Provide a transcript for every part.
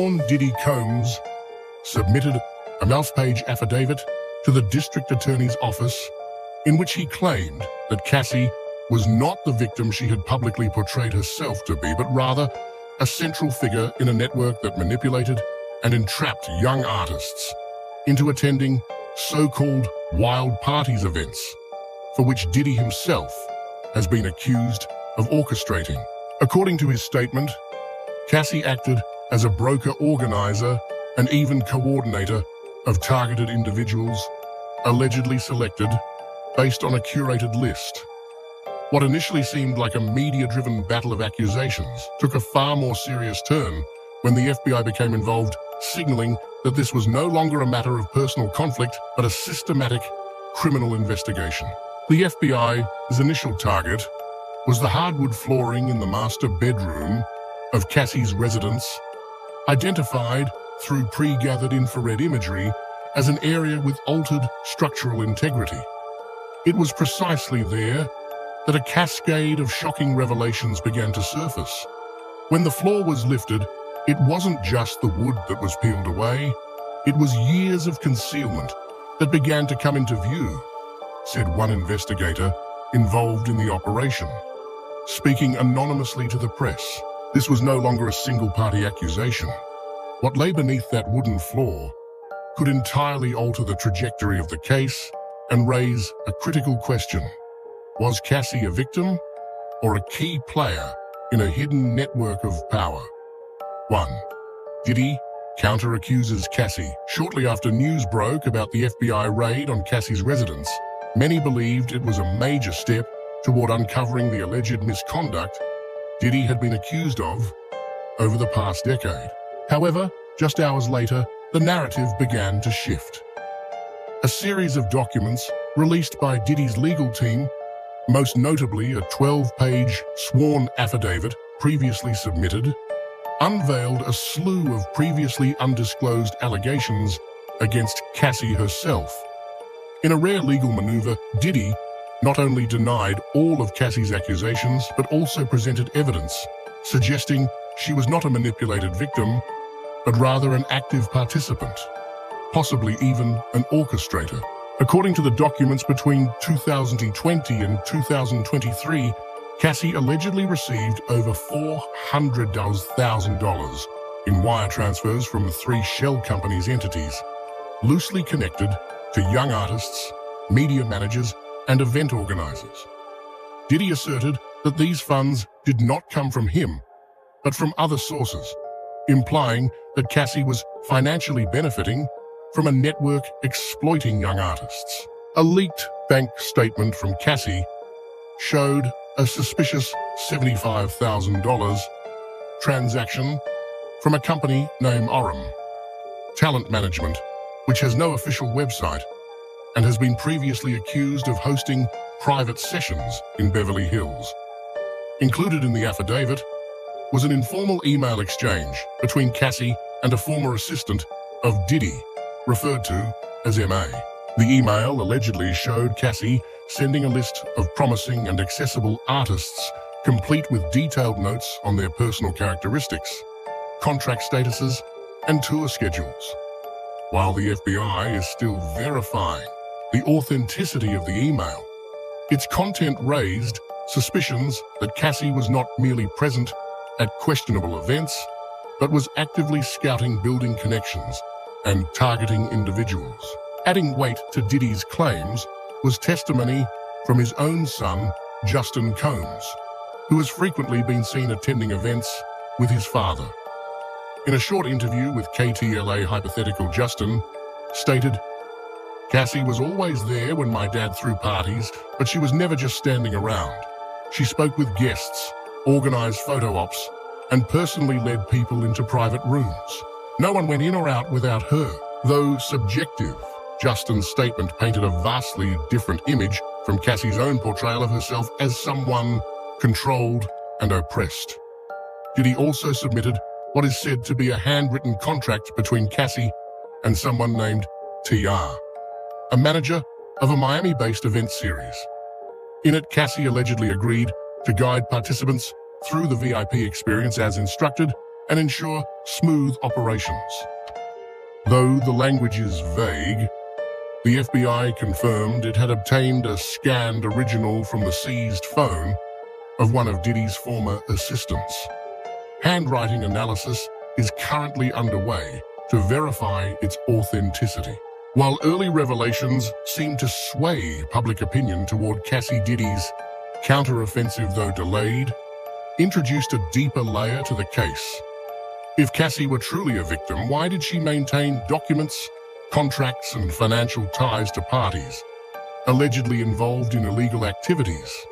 Sean Diddy Combs submitted a mouth-page affidavit to the district attorney's office in which he claimed that Cassie was not the victim she had publicly portrayed herself to be, but rather a central figure in a network that manipulated and entrapped young artists into attending so-called wild parties events, for which Diddy himself has been accused of orchestrating. According to his statement, Cassie acted as a broker, organizer, and even coordinator of targeted individuals, allegedly selected based on a curated list. What initially seemed like a media-driven battle of accusations took a far more serious turn when the FBI became involved, signaling that this was no longer a matter of personal conflict, but a systematic criminal investigation. The FBI's initial target was the hardwood flooring in the master bedroom of Cassie's residence, identified through pre-gathered infrared imagery as an area with altered structural integrity. It was precisely there that a cascade of shocking revelations began to surface. When the floor was lifted, it wasn't just the wood that was peeled away, it was years of concealment that began to come into view, said one investigator involved in the operation. Speaking anonymously to the press, this was no longer a single-party accusation. What lay beneath that wooden floor could entirely alter the trajectory of the case and raise a critical question. Was Cassie a victim or a key player in a hidden network of power? 1. Diddy counter-accuses Cassie. Shortly after news broke about the FBI raid on Cassie's residence, many believed it was a major step toward uncovering the alleged misconduct Diddy had been accused of over the past decade. However, just hours later, the narrative began to shift. A series of documents released by Diddy's legal team, most notably a 12-page sworn affidavit previously submitted, unveiled a slew of previously undisclosed allegations against Cassie herself. In a rare legal maneuver, Diddy not only denied all of Cassie's accusations, but also presented evidence suggesting she was not a manipulated victim, but rather an active participant, possibly even an orchestrator. According to the documents between 2020 and 2023, Cassie allegedly received over $400,000 in wire transfers from the 3 shell companies' entities, loosely connected to young artists, media managers, and event organizers. Diddy asserted that these funds did not come from him, but from other sources, implying that Cassie was financially benefiting from a network exploiting young artists. A leaked bank statement from Cassie showed a suspicious $75,000 transaction from a company named Orem Talent Management, which has no official website and has been previously accused of hosting private sessions in Beverly Hills. Included in the affidavit was an informal email exchange between Cassie and a former assistant of Diddy, referred to as MA. The email allegedly showed Cassie sending a list of promising and accessible artists, complete with detailed notes on their personal characteristics, contract statuses, and tour schedules. While the FBI is still verifying the authenticity of the email, its content raised suspicions that Cassie was not merely present at questionable events, but was actively scouting building connections and targeting individuals. Adding weight to Diddy's claims was testimony from his own son, Justin Combs, who has frequently been seen attending events with his father. In a short interview with KTLA, hypothetical Justin stated, "Cassie was always there when my dad threw parties, but she was never just standing around. She spoke with guests, organized photo ops, and personally led people into private rooms. No one went in or out without her." Though subjective, Justin's statement painted a vastly different image from Cassie's own portrayal of herself as someone controlled and oppressed. Diddy also submitted what is said to be a handwritten contract between Cassie and someone named TR, a manager of a Miami-based event series. In it, Cassie allegedly agreed to guide participants through the VIP experience as instructed and ensure smooth operations. Though the language is vague, the FBI confirmed it had obtained a scanned original from the seized phone of one of Diddy's former assistants. Handwriting analysis is currently underway to verify its authenticity. While early revelations seem to sway public opinion toward Cassie Diddy's counteroffensive, though delayed, introduced a deeper layer to the case. If Cassie were truly a victim, why did she maintain documents, contracts, and financial ties to parties allegedly involved in illegal activities?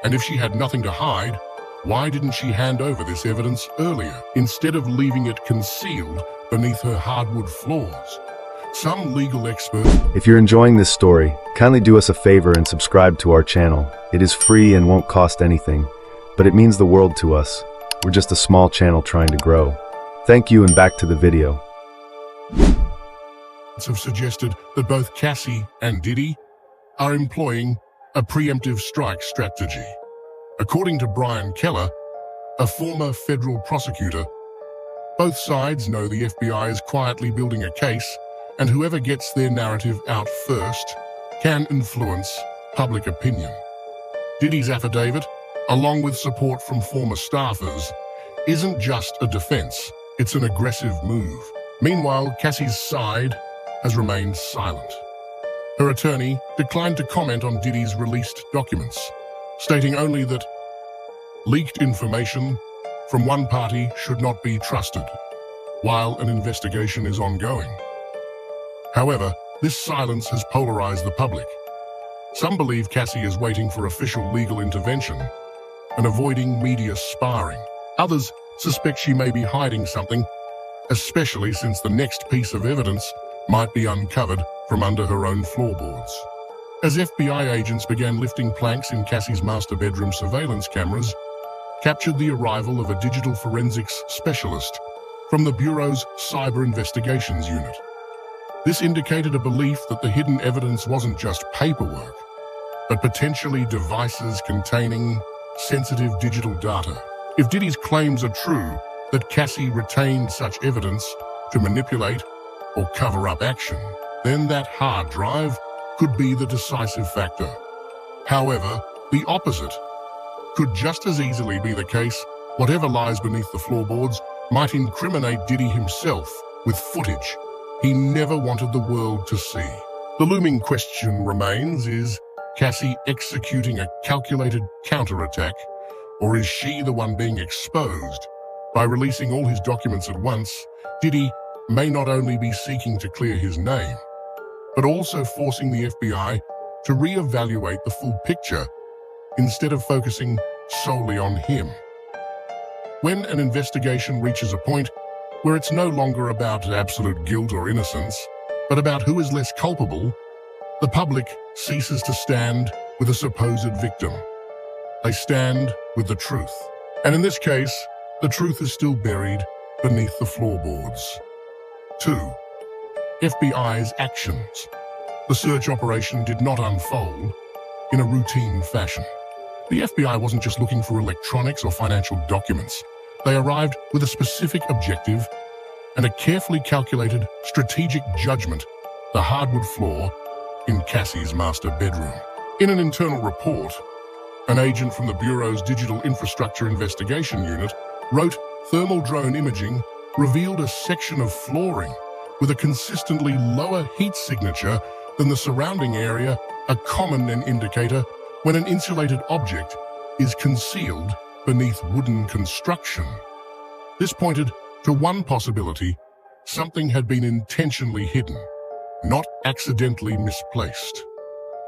And if she had nothing to hide, why didn't she hand over this evidence earlier, instead of leaving it concealed beneath her hardwood floors? Some legal experts... If you're enjoying this story, kindly do us a favor and subscribe to our channel. It is free and won't cost anything, but it means the world to us. We're just a small channel trying to grow. Thank you, and back to the video. have suggested that both Cassie and Diddy are employing a preemptive strike strategy. According to Brian Keller, a former federal prosecutor, both sides know the FBI is quietly building a case, and whoever gets their narrative out first can influence public opinion. Diddy's affidavit, along with support from former staffers, isn't just a defense, it's an aggressive move. Meanwhile, Cassie's side has remained silent. Her attorney declined to comment on Diddy's released documents, stating only that leaked information from one party should not be trusted, while an investigation is ongoing. However, this silence has polarized the public. Some believe Cassie is waiting for official legal intervention and avoiding media sparring. Others suspect she may be hiding something, especially since the next piece of evidence might be uncovered from under her own floorboards. As FBI agents began lifting planks in Cassie's master bedroom, surveillance cameras captured the arrival of a digital forensics specialist from the Bureau's Cyber Investigations Unit. This indicated a belief that the hidden evidence wasn't just paperwork, but potentially devices containing sensitive digital data. If Diddy's claims are true that Cassie retained such evidence to manipulate or cover up action, then that hard drive could be the decisive factor. However, the opposite could just as easily be the case. Whatever lies beneath the floorboards might incriminate Diddy himself with footage he never wanted the world to see. The looming question remains, is Cassie executing a calculated counterattack, or is she the one being exposed? By releasing all his documents at once, Diddy may not only be seeking to clear his name, but also forcing the FBI to reevaluate the full picture instead of focusing solely on him. When an investigation reaches a point where it's no longer about absolute guilt or innocence, but about who is less culpable, the public ceases to stand with a supposed victim. They stand with the truth. And in this case, the truth is still buried beneath the floorboards. 2. FBI's actions. The search operation did not unfold in a routine fashion. The FBI wasn't just looking for electronics or financial documents. They arrived with a specific objective and a carefully calculated strategic judgment: the hardwood floor in Cassie's master bedroom. In an internal report, an agent from the Bureau's Digital Infrastructure Investigation Unit wrote, thermal drone imaging revealed a section of flooring with a consistently lower heat signature than the surrounding area, a common indicator when an insulated object is concealed beneath wooden construction. This pointed to one possibility: something had been intentionally hidden, not accidentally misplaced.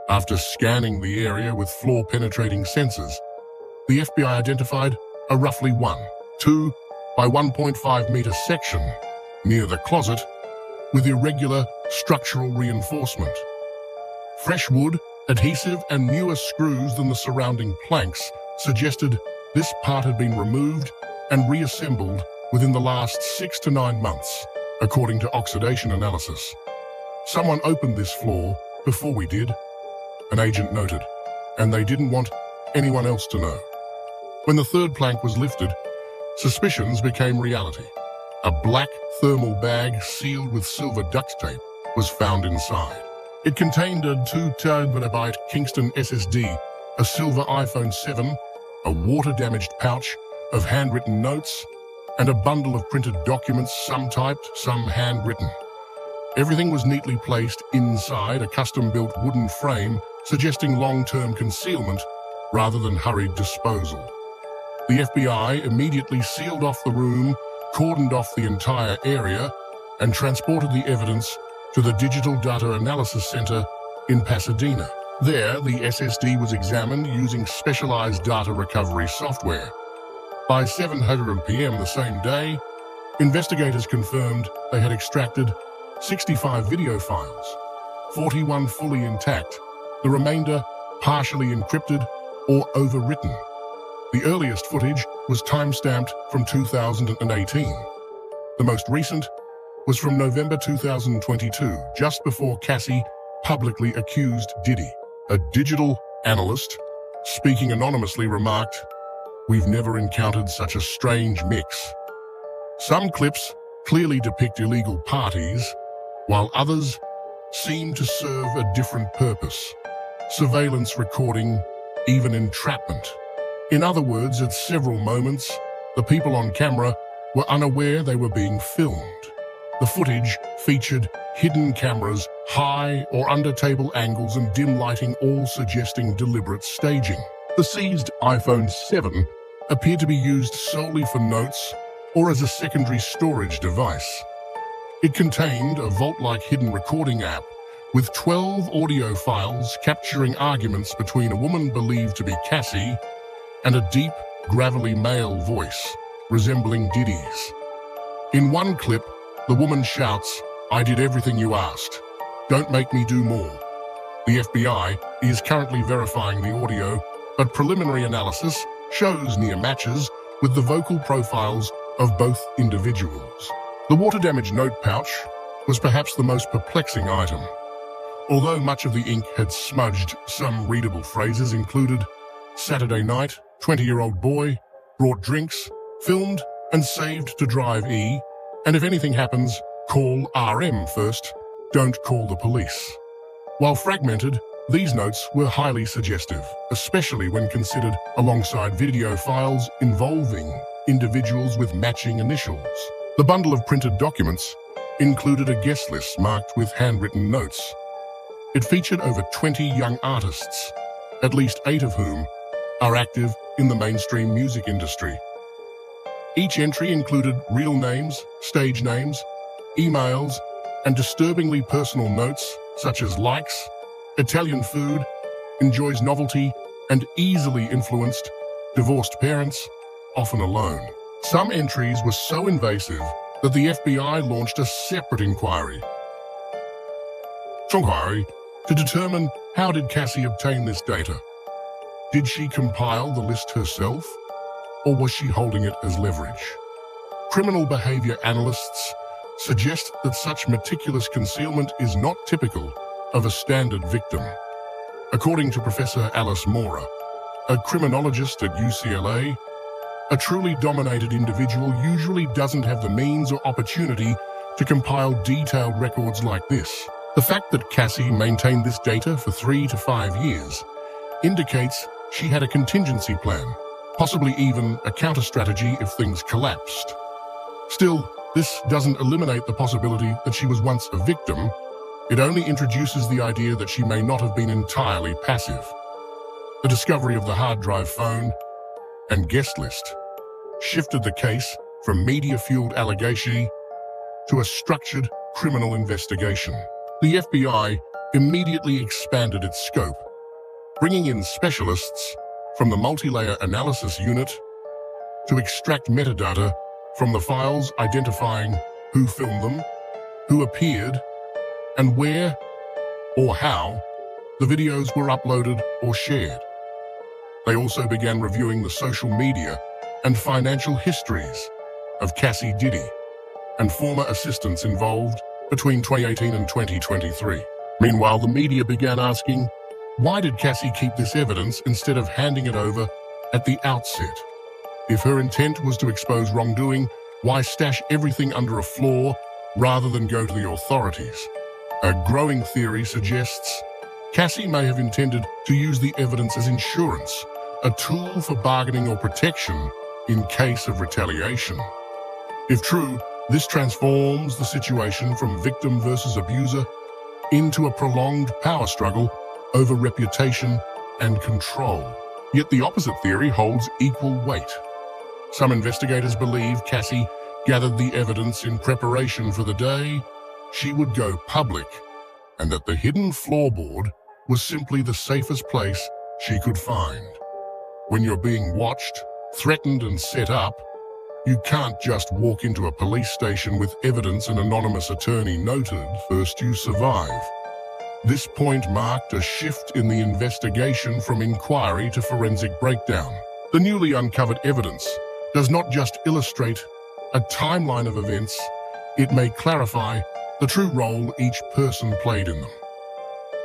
After scanning the area with floor-penetrating sensors, the FBI identified a roughly 1.2 by 1.5 meter section near the closet with irregular structural reinforcement. Fresh wood, adhesive, and newer screws than the surrounding planks suggested this part had been removed and reassembled within the last 6 to 9 months, according to oxidation analysis. Someone opened this floor before we did, an agent noted, and they didn't want anyone else to know. When the third plank was lifted, suspicions became reality. A black thermal bag sealed with silver duct tape was found inside. It contained a 2TB Kingston SSD, a silver iPhone 7, a water-damaged pouch of handwritten notes, and a bundle of printed documents, some typed, some handwritten. Everything was neatly placed inside a custom-built wooden frame, suggesting long-term concealment rather than hurried disposal. The FBI immediately sealed off the room, cordoned off the entire area, and transported the evidence to the Digital Data Analysis Center in Pasadena. There, the SSD was examined using specialized data recovery software. By 7:00 p.m. the same day, investigators confirmed they had extracted 65 video files, 41 fully intact, the remainder partially encrypted or overwritten. The earliest footage was time-stamped from 2018. The most recent was from November 2022, just before Cassie publicly accused Diddy. A digital analyst, speaking anonymously, remarked, "We've never encountered such a strange mix. Some clips clearly depict illegal parties, while others seem to serve a different purpose. Surveillance recording, even entrapment. In other words, at several moments, the people on camera were unaware they were being filmed. The footage featured hidden cameras, high or under-table angles, and dim lighting, all suggesting deliberate staging. The seized iPhone 7 appeared to be used solely for notes or as a secondary storage device. It contained a vault-like hidden recording app with 12 audio files capturing arguments between a woman believed to be Cassie and a deep, gravelly male voice resembling Diddy's. In one clip, the woman shouts, "I did everything you asked. Don't make me do more." The FBI is currently verifying the audio, but preliminary analysis shows near matches with the vocal profiles of both individuals. The water-damaged note pouch was perhaps the most perplexing item. Although much of the ink had smudged, some readable phrases included, "Saturday night, 20-year-old boy, brought drinks, filmed and saved to drive E, and if anything happens, call RM first, don't call the police." While fragmented, these notes were highly suggestive, especially when considered alongside video files involving individuals with matching initials. The bundle of printed documents included a guest list marked with handwritten notes. It featured over 20 young artists, at least 8 of whom are active in the mainstream music industry. Each entry included real names, stage names, emails, and disturbingly personal notes such as likes, Italian food, enjoys novelty, and easily influenced, divorced parents, often alone. Some entries were so invasive that the FBI launched a separate inquiry to determine, how did Cassie obtain this data? Did she compile the list herself, or was she holding it as leverage? Criminal behavior analysts suggest that such meticulous concealment is not typical of a standard victim. According to Professor Alice Mora, a criminologist at UCLA, a truly dominated individual usually doesn't have the means or opportunity to compile detailed records like this. The fact that Cassie maintained this data for 3 to 5 years indicates she had a contingency plan, possibly even a counter-strategy if things collapsed. Still, this doesn't eliminate the possibility that she was once a victim. It only introduces the idea that she may not have been entirely passive. The discovery of the hard drive phone and guest list shifted the case from media-fueled allegation to a structured criminal investigation. The FBI immediately expanded its scope, bringing in specialists from the multi-layer analysis unit to extract metadata from the files identifying who filmed them, who appeared, and where or how the videos were uploaded or shared. They also began reviewing the social media and financial histories of Cassie Diddy and former assistants involved between 2018 and 2023. Meanwhile, the media began asking, why did Cassie keep this evidence instead of handing it over at the outset? If her intent was to expose wrongdoing, why stash everything under a floor rather than go to the authorities? A growing theory suggests Cassie may have intended to use the evidence as insurance, a tool for bargaining or protection in case of retaliation. If true, this transforms the situation from victim versus abuser into a prolonged power struggle over reputation and control. Yet the opposite theory holds equal weight. Some investigators believe Cassie gathered the evidence in preparation for the day she would go public, and that the hidden floorboard was simply the safest place she could find. When you're being watched, threatened, and set up, you can't just walk into a police station with evidence an anonymous attorney noted, "First you survive." This point marked a shift in the investigation from inquiry to forensic breakdown. The newly uncovered evidence does not just illustrate a timeline of events, it may clarify the true role each person played in them.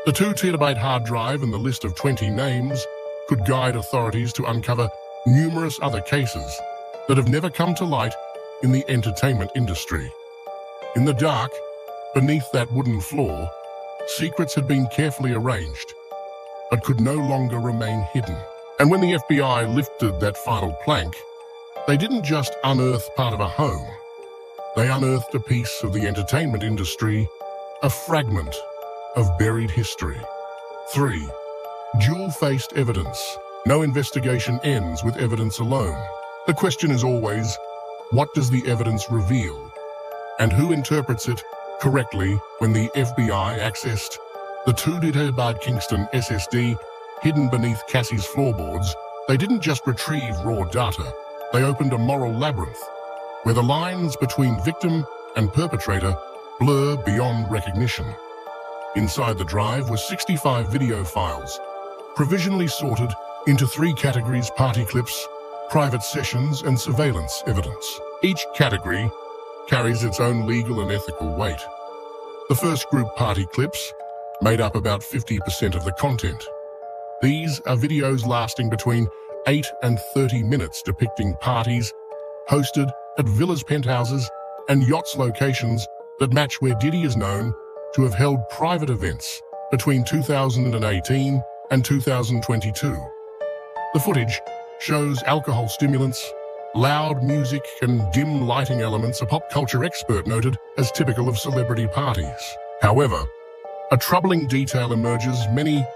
The 2-terabyte hard drive and the list of 20 names could guide authorities to uncover numerous other cases that have never come to light in the entertainment industry. In the dark, beneath that wooden floor, secrets had been carefully arranged, but could no longer remain hidden. And when the FBI lifted that final plank, they didn't just unearth part of a home. They unearthed a piece of the entertainment industry, a fragment of buried history. 3. Dual-faced evidence. No investigation ends with evidence alone. The question is always, what does the evidence reveal? And who interprets it correctly? When the FBI accessed the 2-terabyte Kingston SSD hidden beneath Cassie's floorboards, they didn't just retrieve raw data, they opened a moral labyrinth, where the lines between victim and perpetrator blur beyond recognition. Inside the drive were 65 video files, provisionally sorted into 3 categories: party clips, private sessions, and surveillance evidence. Each category carries its own legal and ethical weight. The first group, party clips, made up about 50% of the content. These are videos lasting between 8 and 30 minutes depicting parties hosted at villas, penthouses, and yachts, locations that match where Diddy is known to have held private events between 2018 and 2022. The footage shows alcohol stimulants, loud music, and dim lighting elements a pop culture expert noted as typical of celebrity parties. However, a troubling detail emerges. Many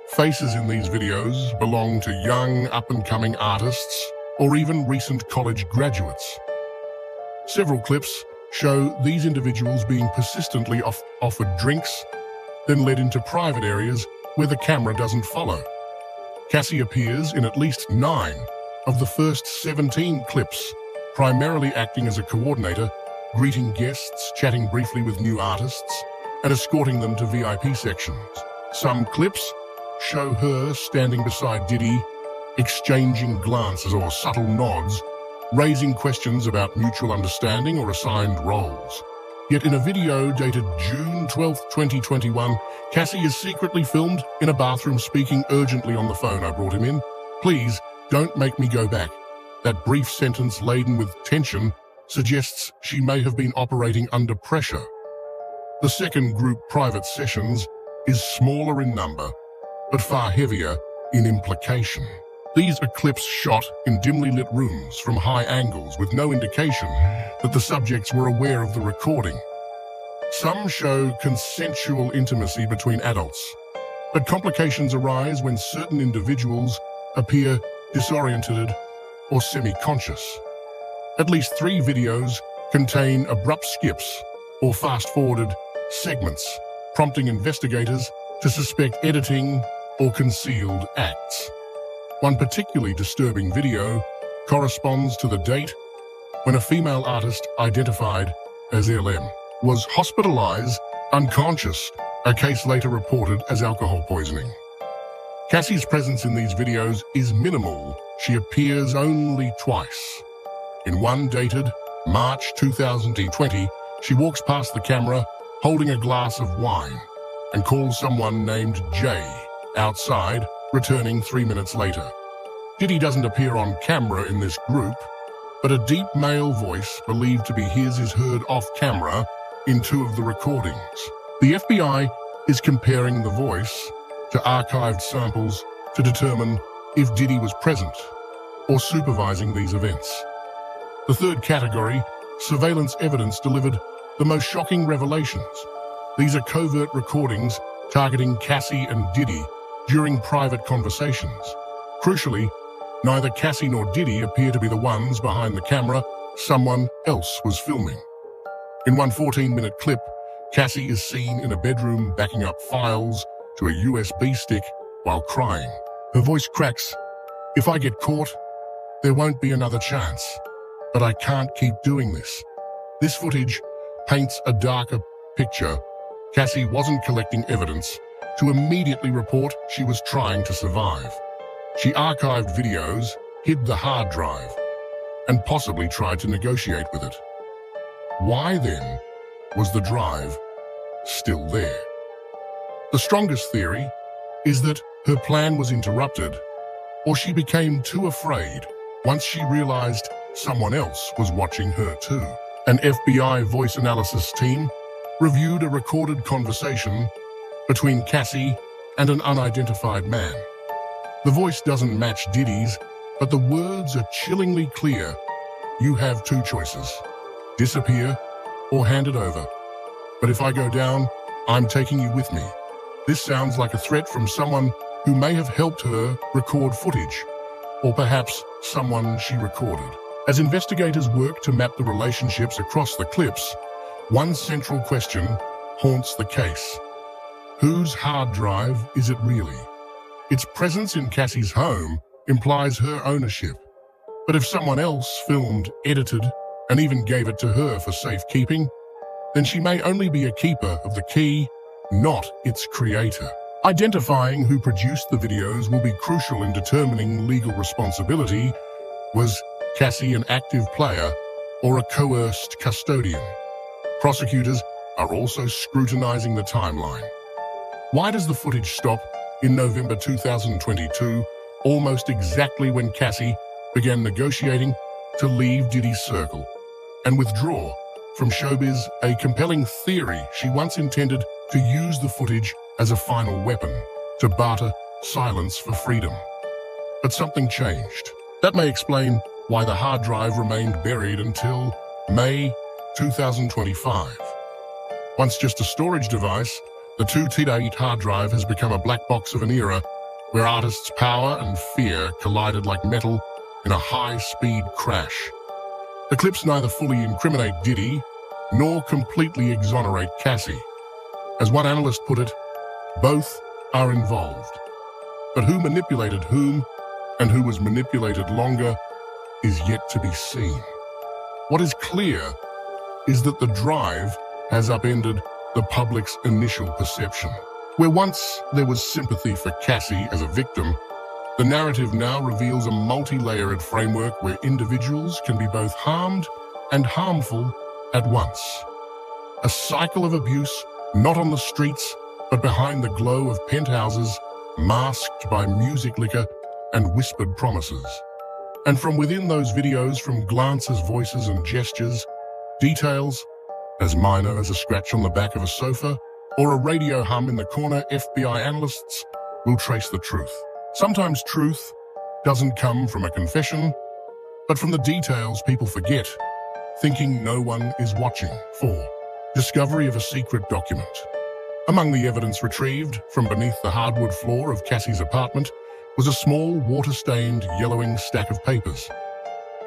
faces in these videos belong to young, up-and-coming artists or even recent college graduates. Several clips show these individuals being persistently offered drinks, then led into private areas where the camera doesn't follow. Cassie appears in at least 9 of the first 17 clips, primarily acting as a coordinator, greeting guests, chatting briefly with new artists, and escorting them to VIP sections. Some clips show her standing beside Diddy, exchanging glances or subtle nods, raising questions about mutual understanding or assigned roles. Yet in a video dated June 12, 2021, Cassie is secretly filmed in a bathroom speaking urgently on the phone. "I brought him in. Please, don't make me go back." That brief sentence, laden with tension, suggests she may have been operating under pressure. The second group, private sessions, is smaller in number, but far heavier in implication. These are clips shot in dimly lit rooms from high angles with no indication that the subjects were aware of the recording. Some show consensual intimacy between adults, but complications arise when certain individuals appear disoriented or semi-conscious. At least 3 videos contain abrupt skips or fast-forwarded segments, prompting investigators to suspect editing or concealed acts. One particularly disturbing video corresponds to the date when a female artist identified as LM was hospitalized unconscious, a case later reported as alcohol poisoning. Cassie's presence in these videos is minimal. She appears only twice. In one dated March 2020, she walks past the camera holding a glass of wine and calls someone named Jay outside, returning 3 minutes later. Diddy doesn't appear on camera in this group, but a deep male voice believed to be his is heard off camera in 2 of the recordings. The FBI is comparing the voice to archived samples to determine if Diddy was present or supervising these events. The third category, surveillance evidence, delivered the most shocking revelations. These are covert recordings targeting Cassie and Diddy during private conversations. Crucially, neither Cassie nor Diddy appear to be the ones behind the camera. Someone else was filming. In one 14-minute clip, Cassie is seen in a bedroom backing up files to a USB stick while crying. Her voice cracks. "If I get caught, there won't be another chance. But I can't keep doing this." This footage paints a darker picture. Cassie wasn't collecting evidence to immediately report she was trying to survive. She archived videos, hid the hard drive, and possibly tried to negotiate with it. Why then was the drive still there? The strongest theory is that her plan was interrupted, or she became too afraid once she realized someone else was watching her too. An FBI voice analysis team reviewed a recorded conversation between Cassie and an unidentified man. The voice doesn't match Diddy's, but the words are chillingly clear. "You have 2 choices. Disappear or hand it over. But if I go down, I'm taking you with me." This sounds like a threat from someone who may have helped her record footage, or perhaps someone she recorded. As investigators work to map the relationships across the clips, one central question haunts the case. Whose hard drive is it really? Its presence in Cassie's home implies her ownership. But if someone else filmed, edited, and even gave it to her for safekeeping, then she may only be a keeper of the key, not its creator. Identifying who produced the videos will be crucial in determining legal responsibility. Was Cassie an active player or a coerced custodian? Prosecutors are also scrutinizing the timeline. Why does the footage stop in November 2022, almost exactly when Cassie began negotiating to leave Diddy's circle and withdraw from showbiz? A compelling theory: she once intended to use the footage as a final weapon, to barter silence for freedom. But something changed. That may explain why the hard drive remained buried until May 2025. Once just a storage device, the 2 TB hard drive has become a black box of an era where artists' power and fear collided like metal in a high-speed crash. The clips neither fully incriminate Diddy nor completely exonerate Cassie. As one analyst put it, both are involved. But who manipulated whom and who was manipulated longer is yet to be seen. What is clear is that the drive has upended the public's initial perception. Where once there was sympathy for Cassie as a victim, the narrative now reveals a multi-layered framework where individuals can be both harmed and harmful at once. A cycle of abuse, not on the streets, but behind the glow of penthouses, masked by music liquor and whispered promises. And from within those videos, from glances, voices, and gestures, details as minor as a scratch on the back of a sofa or a radio hum in the corner, FBI analysts will trace the truth. Sometimes truth doesn't come from a confession, but from the details people forget, thinking no one is watching. 4. Discovery of a secret document. Among the evidence retrieved from beneath the hardwood floor of Cassie's apartment was a small, water-stained, yellowing stack of papers.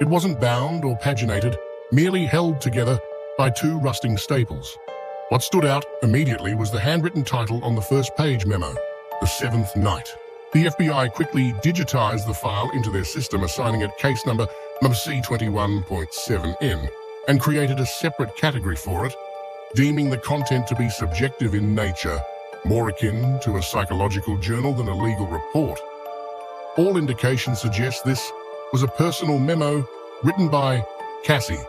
It wasn't bound or paginated, merely held together by 2 rusting staples. What stood out immediately was the handwritten title on the first page memo, The Seventh Night. The FBI quickly digitized the file into their system, assigning it case number C21.7N, and created a separate category for it, deeming the content to be subjective in nature, more akin to a psychological journal than a legal report. All indications suggest this was a personal memo written by Cassie,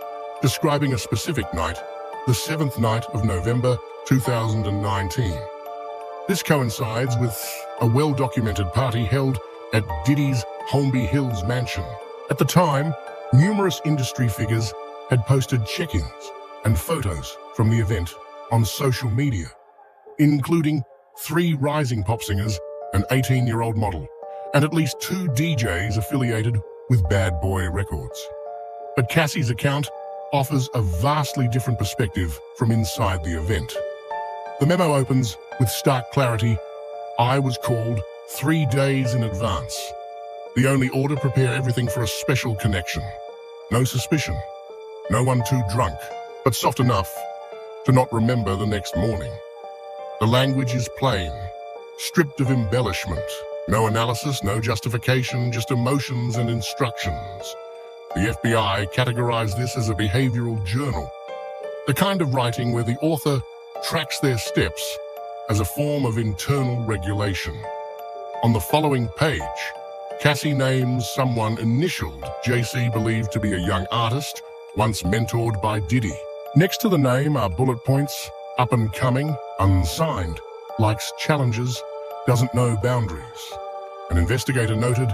describing a specific night, the 7th night of November 2019. This coincides with a well-documented party held at Diddy's Holmby Hills mansion. At the time, numerous industry figures had posted check-ins and photos from the event on social media, including 3 rising pop singers, an 18-year-old model, and at least 2 DJs affiliated with Bad Boy Records. But Cassie's account offers a vastly different perspective from inside the event. The memo opens with stark clarity. I was called 3 days in advance. The only order: prepare everything for a special connection. No suspicion. No one too drunk, but soft enough to not remember the next morning. The language is plain, stripped of embellishment. No analysis, no justification, just emotions and instructions. The FBI categorized this as a behavioral journal, the kind of writing where the author tracks their steps as a form of internal regulation. On the following page, Cassie names someone initialed JC, believed to be a young artist, once mentored by Diddy. Next to the name are bullet points: up and coming, unsigned, likes challenges, doesn't know boundaries. An investigator noted,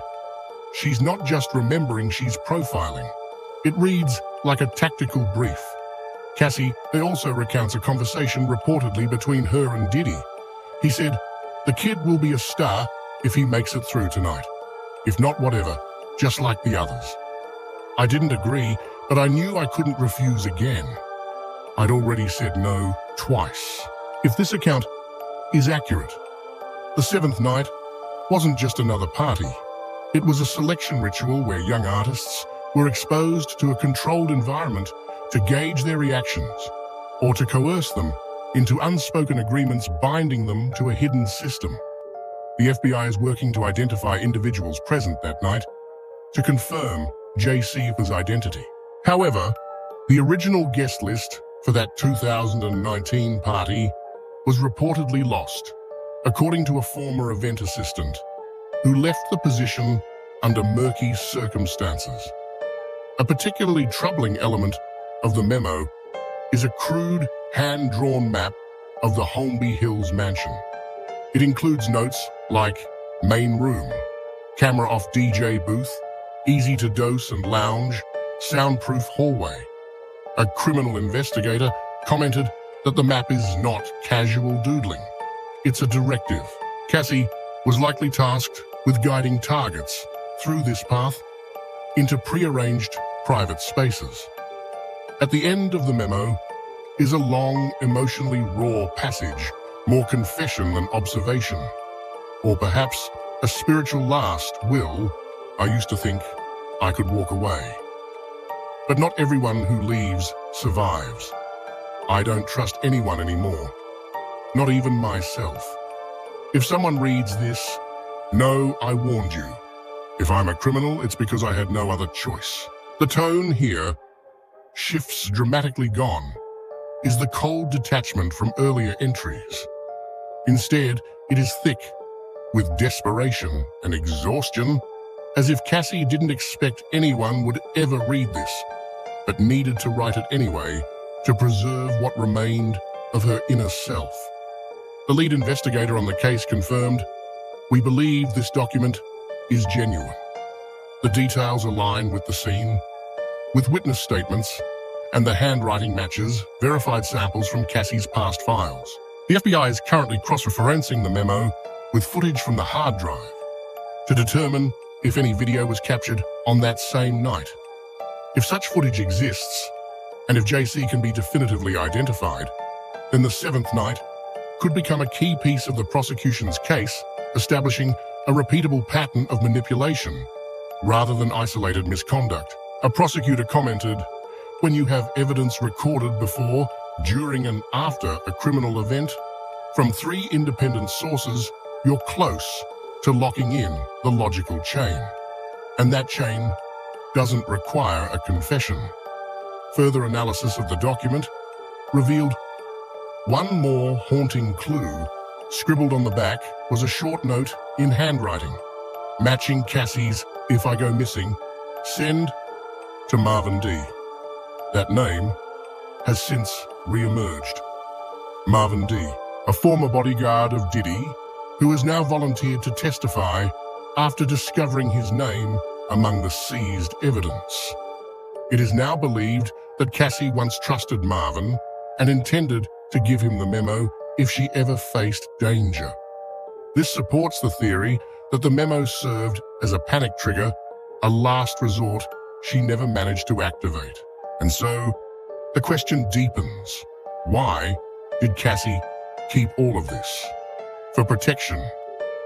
she's not just remembering, she's profiling. It reads like a tactical brief. Cassie also recounts a conversation reportedly between her and Diddy. He said, the kid will be a star if he makes it through tonight. If not, whatever, just like the others. I didn't agree, but I knew I couldn't refuse again. I'd already said no twice. If this account is accurate, the 7th night wasn't just another party. It was a selection ritual where young artists were exposed to a controlled environment to gauge their reactions, or to coerce them into unspoken agreements binding them to a hidden system. The FBI is working to identify individuals present that night to confirm JC's identity. However, the original guest list for that 2019 party was reportedly lost, according to a former event assistant who left the position under murky circumstances. A particularly troubling element of the memo is a crude, hand-drawn map of the Holmby Hills mansion. It includes notes like main room, camera off DJ booth, easy to dose and lounge, soundproof hallway. A criminal investigator commented that the map is not casual doodling. It's a directive. Cassie was likely tasked with guiding targets through this path into prearranged private spaces. At the end of the memo is a long, emotionally raw passage, more confession than observation. Or perhaps a spiritual last will. I used to think I could walk away. But not everyone who leaves survives. I don't trust anyone anymore, not even myself. If someone reads this, know I warned you. If I'm a criminal, it's because I had no other choice. The tone here shifts dramatically. Gone is the cold detachment from earlier entries. Instead, it is thick with desperation and exhaustion, as if Cassie didn't expect anyone would ever read this, but needed to write it anyway to preserve what remained of her inner self. The lead investigator on the case confirmed, we believe this document is genuine. The details align with the scene, with witness statements, and the handwriting matches verified samples from Cassie's past files. The FBI is currently cross-referencing the memo with footage from the hard drive to determine if any video was captured on that same night. If such footage exists, and if JC can be definitively identified, then the 7th night could become a key piece of the prosecution's case, establishing a repeatable pattern of manipulation rather than isolated misconduct. A prosecutor commented, when you have evidence recorded before, during and after a criminal event from 3 independent sources, you're close to locking in the logical chain. And that chain doesn't require a confession. Further analysis of the document revealed one more haunting clue. Scribbled on the back was a short note in handwriting, matching Cassie's "If I go missing, send to Marvin D." That name has since re-emerged. Marvin D., a former bodyguard of Diddy, who has now volunteered to testify after discovering his name among the seized evidence. It is now believed that Cassie once trusted Marvin and intended to give him the memo if she ever faced danger. This supports the theory that the memo served as a panic trigger, a last resort she never managed to activate. And so, the question deepens. Why did Cassie keep all of this? For protection,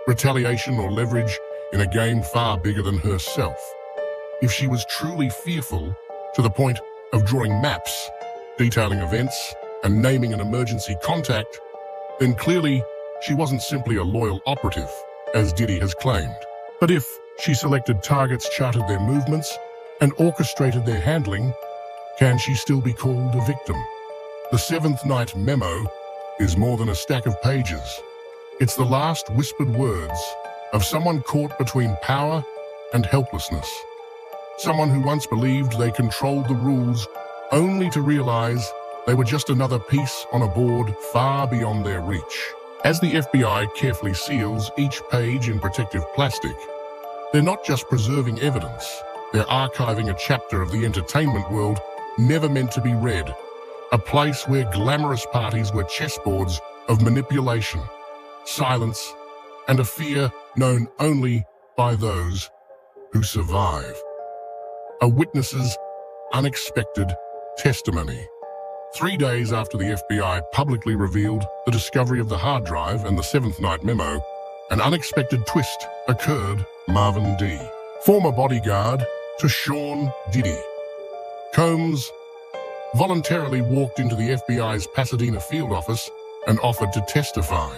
retaliation, or leverage in a game far bigger than herself? If she was truly fearful to the point of drawing maps, detailing events, and naming an emergency contact, then clearly she wasn't simply a loyal operative, as Diddy has claimed. But if she selected targets, charted their movements, and orchestrated their handling, can she still be called a victim? The Seventh Night Memo is more than a stack of pages. It's the last whispered words of someone caught between power and helplessness. Someone who once believed they controlled the rules, only to realize they were just another piece on a board far beyond their reach. As the FBI carefully seals each page in protective plastic, they're not just preserving evidence, they're archiving a chapter of the entertainment world never meant to be read, a place where glamorous parties were chessboards of manipulation, silence, and a fear known only by those who survive. A witness's unexpected testimony. 3 days after the FBI publicly revealed the discovery of the hard drive and the Seventh Night Memo, an unexpected twist occurred. Marvin D., former bodyguard to Sean Diddy, Combs, voluntarily walked into the FBI's Pasadena field office and offered to testify.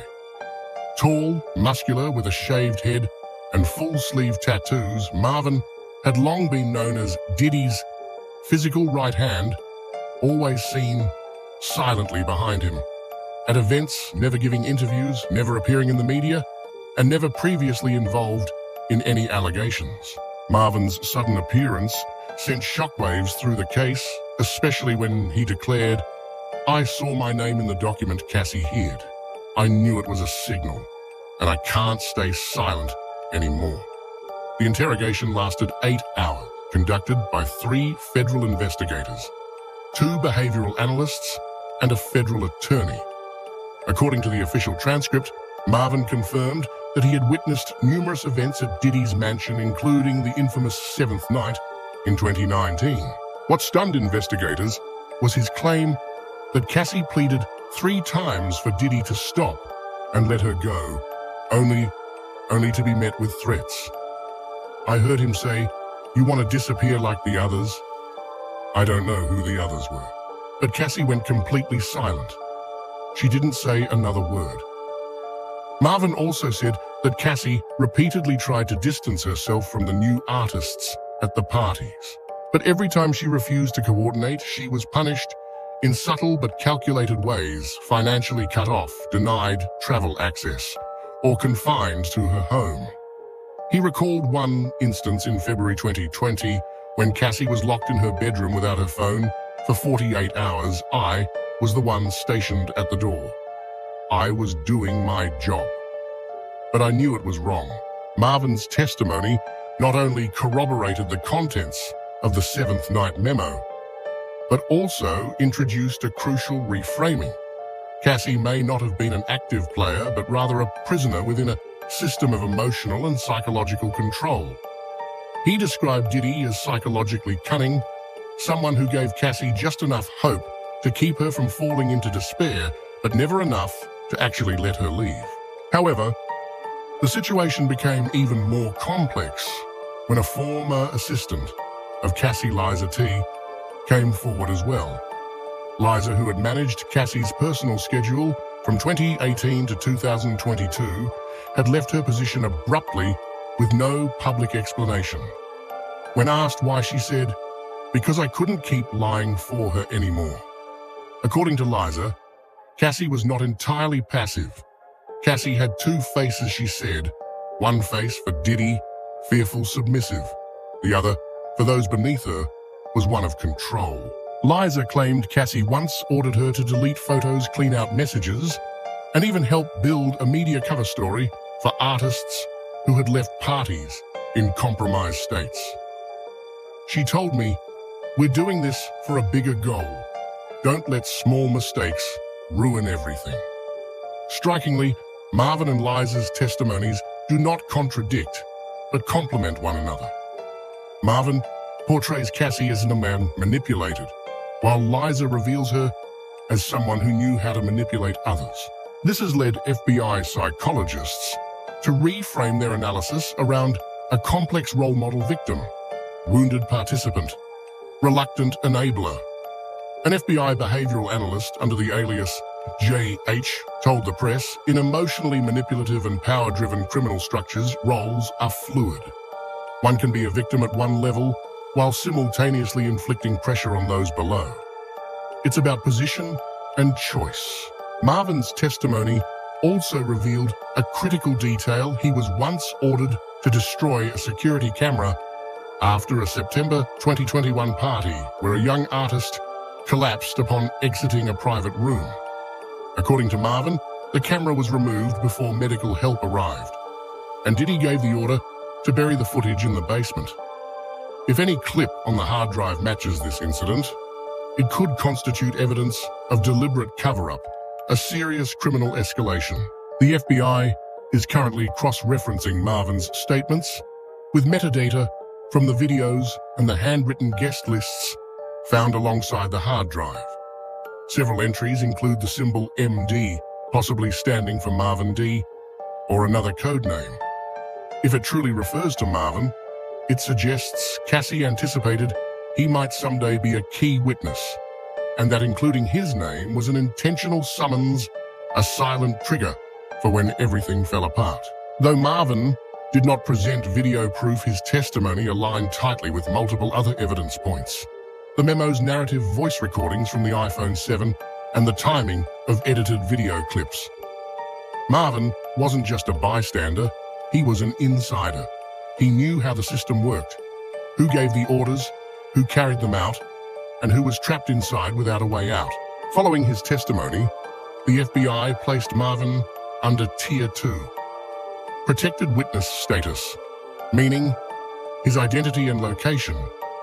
Tall, muscular, with a shaved head and full-sleeve tattoos, Marvin had long been known as Diddy's physical right hand, always seen silently behind him. At events, never giving interviews, never appearing in the media, and never previously involved in any allegations. Marvin's sudden appearance sent shockwaves through the case, especially when he declared, "I saw my name in the document Cassie hid. I knew it was a signal, and I can't stay silent anymore." The interrogation lasted 8 hours, conducted by 3 federal investigators, 2 behavioral analysts, and a federal attorney. According to the official transcript, Marvin confirmed that he had witnessed numerous events at Diddy's mansion, including the infamous Seventh Night in 2019. What stunned investigators was his claim that Cassie pleaded 3 times for Diddy to stop and let her go, only to be met with threats. "I heard him say, 'You want to disappear like the others?' I don't know who the others were." But Cassie went completely silent. She didn't say another word. Marvin also said that Cassie repeatedly tried to distance herself from the new artists at the parties. But every time she refused to coordinate, she was punished in subtle but calculated ways, financially cut off, denied travel access, or confined to her home. He recalled one instance in February 2020 when Cassie was locked in her bedroom without her phone for 48 hours. "I was the one stationed at the door. I was doing my job. But I knew it was wrong." Marvin's testimony not only corroborated the contents of the Seventh Night Memo, but also introduced a crucial reframing. Cassie may not have been an active player, but rather a prisoner within a system of emotional and psychological control. He described Diddy as psychologically cunning, someone who gave Cassie just enough hope to keep her from falling into despair, but never enough to actually let her leave. However, the situation became even more complex when a former assistant of Cassie, Liza T., came forward as well. Liza, who had managed Cassie's personal schedule from 2018 to 2022, had left her position abruptly with no public explanation. When asked why, she said, "Because I couldn't keep lying for her anymore." According to Liza, Cassie was not entirely passive. Cassie had 2 faces, she said. One face for Diddy, fearful, submissive. The other, for those beneath her, was one of control. Liza claimed Cassie once ordered her to delete photos, clean out messages, and even help build a media cover story for artists who had left parties in compromised states. She told me, "We're doing this for a bigger goal. Don't let small mistakes ruin everything." Strikingly, Marvin and Liza's testimonies do not contradict, but complement one another. Marvin portrays Cassie as a man manipulated, while Liza reveals her as someone who knew how to manipulate others. This has led FBI psychologists to reframe their analysis around a complex role model victim, wounded participant, reluctant enabler. An FBI behavioral analyst under the alias JH told the press, "In emotionally manipulative and power-driven criminal structures, roles are fluid. One can be a victim at one level while simultaneously inflicting pressure on those below. It's about position and choice." Marvin's testimony also revealed a critical detail. He was once ordered to destroy a security camera after a September 2021 party where a young artist collapsed upon exiting a private room. According to Marvin, the camera was removed before medical help arrived, and Diddy gave the order to bury the footage in the basement. If any clip on the hard drive matches this incident, it could constitute evidence of deliberate cover-up, a serious criminal escalation. The FBI is currently cross-referencing Marvin's statements with metadata from the videos and the handwritten guest lists found alongside the hard drive. Several entries include the symbol MD, possibly standing for Marvin D, or another code name. If it truly refers to Marvin, it suggests Cassie anticipated he might someday be a key witness, and that including his name was an intentional summons, a silent trigger for when everything fell apart. Though Marvin did not present video proof, his testimony aligned tightly with multiple other evidence points. The memo's narrative voice recordings from the iPhone 7 and the timing of edited video clips. Marvin wasn't just a bystander, he was an insider. He knew how the system worked, who gave the orders, who carried them out, and who was trapped inside without a way out. Following his testimony, the FBI placed Marvin under Tier 2, protected witness status, meaning his identity and location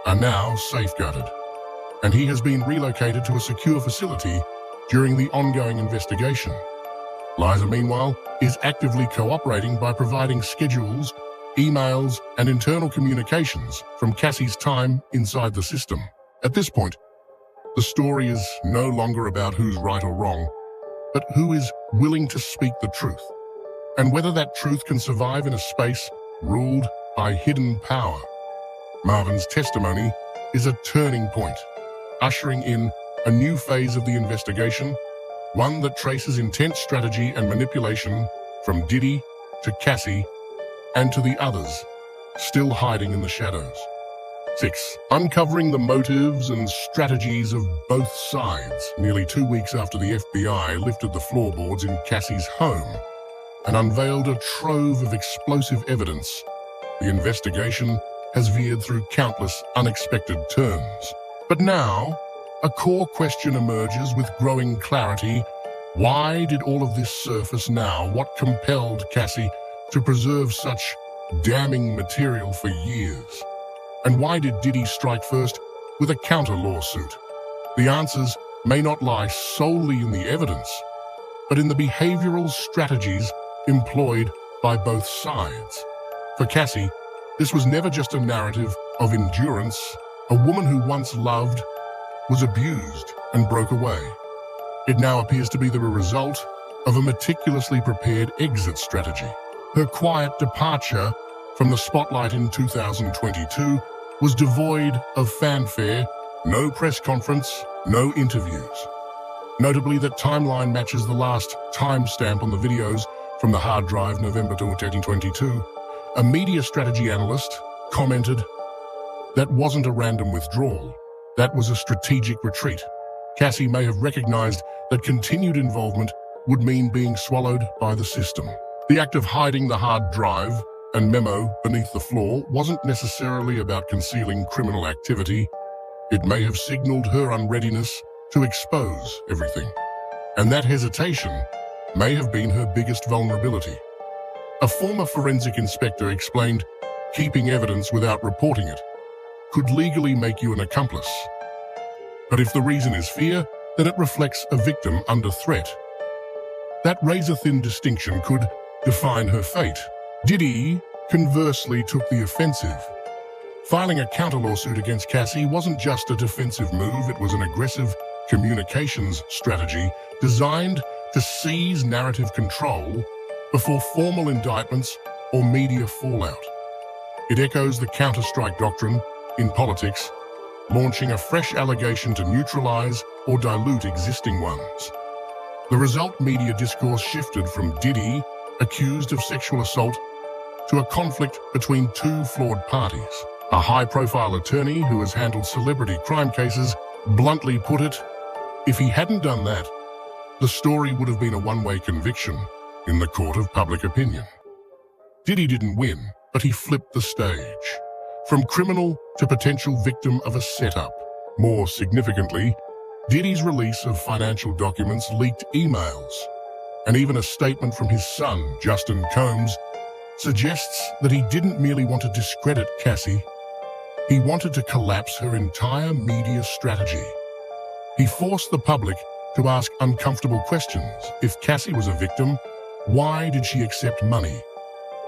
are now safeguarded, and he has been relocated to a secure facility during the ongoing investigation. Liza, meanwhile, is actively cooperating by providing schedules, emails, and internal communications from Cassie's time inside the system. At this point, the story is no longer about who's right or wrong, but who is willing to speak the truth, and whether that truth can survive in a space ruled by hidden power. Marvin's testimony is a turning point, ushering in a new phase of the investigation, one that traces intense strategy and manipulation from Diddy to Cassie and to the others still hiding in the shadows. 6. Uncovering the motives and strategies of both sides. Nearly 2 weeks after the FBI lifted the floorboards in Cassie's home and unveiled a trove of explosive evidence, the investigation has veered through countless unexpected turns. But now, a core question emerges with growing clarity. Why did all of this surface now? What compelled Cassie to preserve such damning material for years? And why did Diddy strike first with a counter-lawsuit? The answers may not lie solely in the evidence, but in the behavioral strategies employed by both sides. For Cassie, this was never just a narrative of endurance. A woman who once loved was abused and broke away. It now appears to be the result of a meticulously prepared exit strategy. Her quiet departure from the spotlight in 2022 was devoid of fanfare, no press conference, no interviews. Notably, that timeline matches the last timestamp on the videos from the hard drive, November 2022. A media strategy analyst commented, "That wasn't a random withdrawal. That was a strategic retreat." Cassie may have recognized that continued involvement would mean being swallowed by the system. The act of hiding the hard drive and memo beneath the floor wasn't necessarily about concealing criminal activity. It may have signaled her unreadiness to expose everything. And that hesitation may have been her biggest vulnerability. A former forensic inspector explained keeping evidence without reporting it could legally make you an accomplice. But if the reason is fear, then it reflects a victim under threat. That razor-thin distinction could define her fate. Diddy, conversely, took the offensive. Filing a counter-lawsuit against Cassie wasn't just a defensive move, it was an aggressive communications strategy designed to seize narrative control before formal indictments or media fallout. It echoes the counter-strike doctrine in politics, launching a fresh allegation to neutralize or dilute existing ones. The result, media discourse shifted from Diddy, accused of sexual assault, to a conflict between two flawed parties. A high-profile attorney who has handled celebrity crime cases bluntly put it, if he hadn't done that, the story would have been a one-way conviction in the court of public opinion. Diddy didn't win, but he flipped the stage. From criminal to potential victim of a setup. More significantly, Diddy's release of financial documents, leaked emails, and even a statement from his son, Justin Combs, suggests that he didn't merely want to discredit Cassie, he wanted to collapse her entire media strategy. He forced the public to ask uncomfortable questions. If Cassie was a victim, why did she accept money?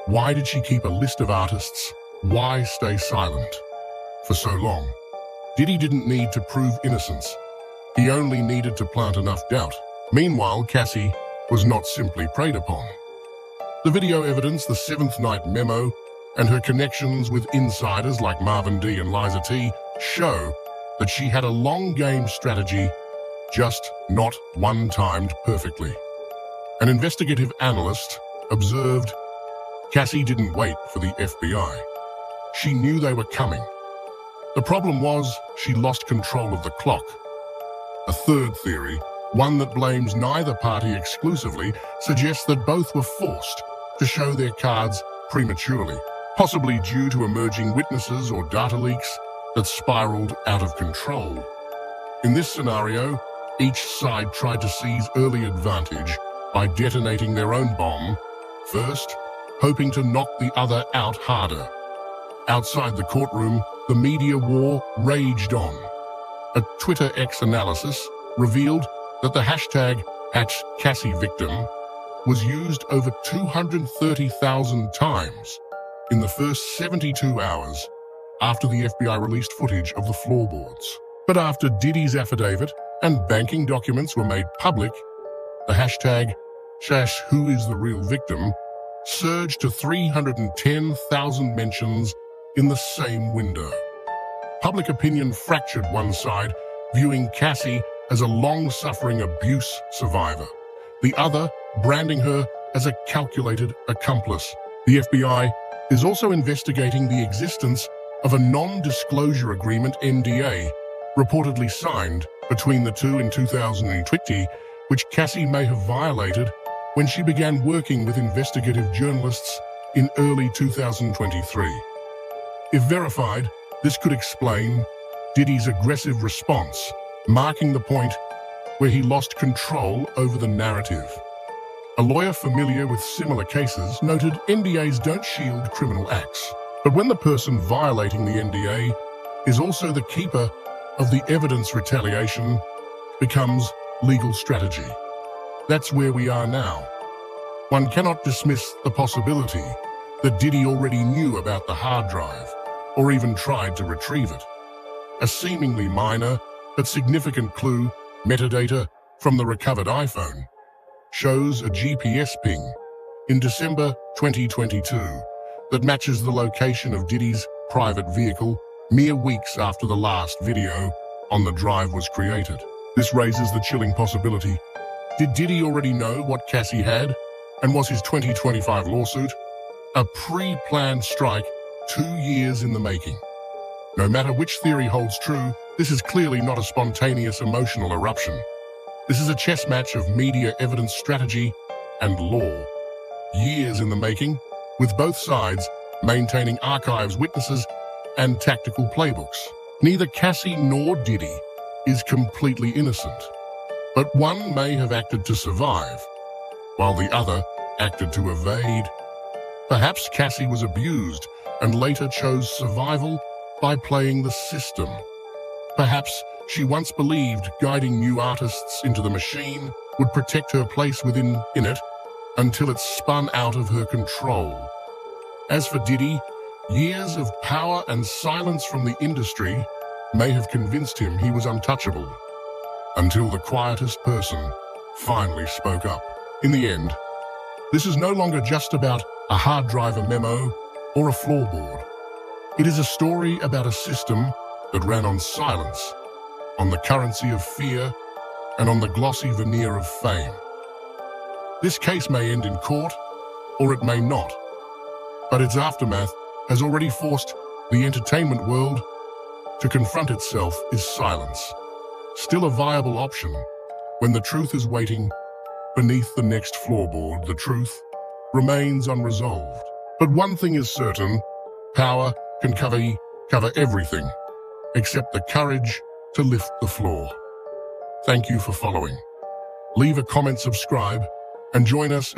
Why did she keep a list of artists? Why stay silent for so long? Diddy didn't need to prove innocence. He only needed to plant enough doubt. Meanwhile, Cassie was not simply preyed upon. The video evidence, the seventh night memo, and her connections with insiders like Marvin D and Liza T show that she had a long-game strategy, just not one-timed perfectly. An investigative analyst observed, Cassie didn't wait for the FBI. She knew they were coming. The problem was she lost control of the clock. A third theory, one that blames neither party exclusively, suggests that both were forced to show their cards prematurely, possibly due to emerging witnesses or data leaks that spiraled out of control. In this scenario, each side tried to seize early advantage by detonating their own bomb first, hoping to knock the other out harder. Outside the courtroom, the media war raged on. A Twitter X analysis revealed that the hashtag #CassieVictim was used over 230,000 times in the first 72 hours after the FBI released footage of the floorboards. But after Diddy's affidavit and banking documents were made public, the hashtag #WhoIsTheRealVictim surged to 310,000 mentions in the same window. Public opinion fractured one side, viewing Cassie as a long-suffering abuse survivor, the other branding her as a calculated accomplice. The FBI is also investigating the existence of a non-disclosure agreement, NDA, reportedly signed between the two in 2020, which Cassie may have violated when she began working with investigative journalists in early 2023. If verified, this could explain Diddy's aggressive response, marking the point where he lost control over the narrative. A lawyer familiar with similar cases noted NDAs don't shield criminal acts, but when the person violating the NDA is also the keeper of the evidence, retaliation becomes legal strategy. That's where we are now. One cannot dismiss the possibility that Diddy already knew about the hard drive, or even tried to retrieve it. A seemingly minor but significant clue, metadata from the recovered iPhone, shows a GPS ping in December 2022 that matches the location of Diddy's private vehicle mere weeks after the last video on the drive was created. This raises the chilling possibility. Did Diddy already know what Cassie had, and was his 2025 lawsuit a pre-planned strike 2 years in the making? No matter which theory holds true, this is clearly not a spontaneous emotional eruption. This is a chess match of media evidence, strategy, and law. Years in the making, with both sides maintaining archives, witnesses, and tactical playbooks. Neither Cassie nor Diddy is completely innocent, but one may have acted to survive, while the other acted to evade Perhaps Cassie was abused and later chose survival by playing the system. Perhaps she once believed guiding new artists into the machine would protect her place within it until it spun out of her control. As for Diddy, years of power and silence from the industry may have convinced him he was untouchable, until the quietest person finally spoke up. In the end, this is no longer just about a hard drive, a memo, or a floorboard. It is a story about a system that ran on silence, on the currency of fear, and on the glossy veneer of fame. This case may end in court, or it may not, but its aftermath has already forced the entertainment world to confront itself. Is silence still a viable option when the truth is waiting beneath the next floorboard? The truth remains unresolved. But one thing is certain: power can cover everything except the courage to lift the floor. Thank you for following. Leave a comment, subscribe, and join us as